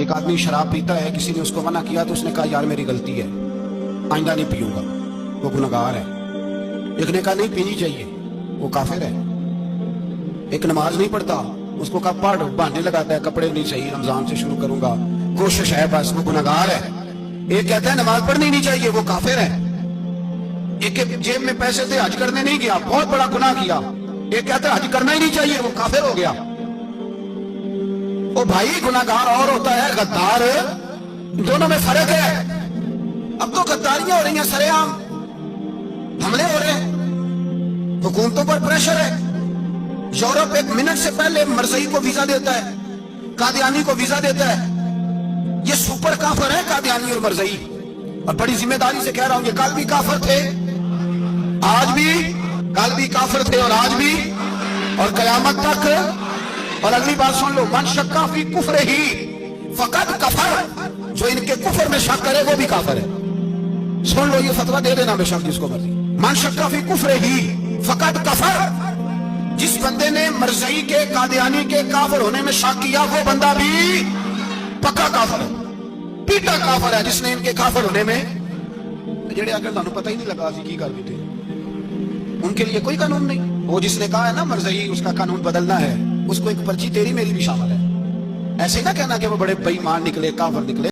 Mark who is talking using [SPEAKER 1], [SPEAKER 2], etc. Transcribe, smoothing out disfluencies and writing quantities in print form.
[SPEAKER 1] ایک آدمی شراب پیتا ہے، کسی نے اس کو منع کیا تو اس نے کہا یار میری غلطی ہے، آئندہ نہیں پیوں گا، وہ گنہگار ہے۔ ایک نے کہا نہیں پینی چاہیے، وہ کافر ہے۔ ایک نماز نہیں پڑھتا، اس کو کہا پڑھ، بہانے لگاتا ہے کپڑے نہیں صحیح، رمضان سے شروع کروں گا، کوشش ہے بس، وہ گنہگار ہے۔ ایک کہتا ہے نماز پڑھنی نہیں چاہیے، وہ کافر ہے۔ ایک جیب میں پیسے تھے، حج کرنے نہیں گیا، بہت بڑا گناہ کیا۔ ایک کہتا ہے حج کرنا ہی نہیں چاہیے، وہ کافر ہو گیا۔ وہ بھائی گناہگار اور ہوتا ہے، غدار، دونوں میں فرق ہے۔ اب تو غداریاں ہو رہی ہیں، سرے عام حملے ہو رہے ہیں، حکومتوں پر پریشر ہے۔ یورپ ایک منٹ سے پہلے مرزئی کو ویزا دیتا ہے، قادیانی کو ویزا دیتا ہے۔ یہ سپر کافر ہے قادیانی اور مرزئی، اور بڑی ذمہ داری سے کہہ رہا ہوں، یہ کل بھی کافر تھے، آج بھی، کل بھی کافر تھے اور آج بھی، اور قیامت تک۔ اور اگلی بات سن لو، من شکا فی کفر ہی فقط کفر، جو ان کے کفر میں شک کرے وہ بھی کافر ہے۔ سن لو، یہ فتویٰ دے دینا بے شک جس کو مرضی۔ من شکا فی کفر ہی فقط کفر، جس بندے نے مرزئی کے، قادیانی کے کافر ہونے میں شک کیا، وہ بندہ بھی پکا کافر ہے، پیٹا کافر ہے، جس نے ان کے کافر ہونے میں، جڑے اگر تانوں پتہ ہی نہیں لگا سی کی کر بیٹھے، ان کے لیے کوئی قانون نہیں۔ وہ جس نے کہا ہے نا مرزئی اس کا قانون بدلنا ہے، اس کو ایک پرچی تیری میری بھی شامل ہے۔ ایسے نہ کہنا کہ وہ بڑے بے ایمان نکلے، کافر نکلے۔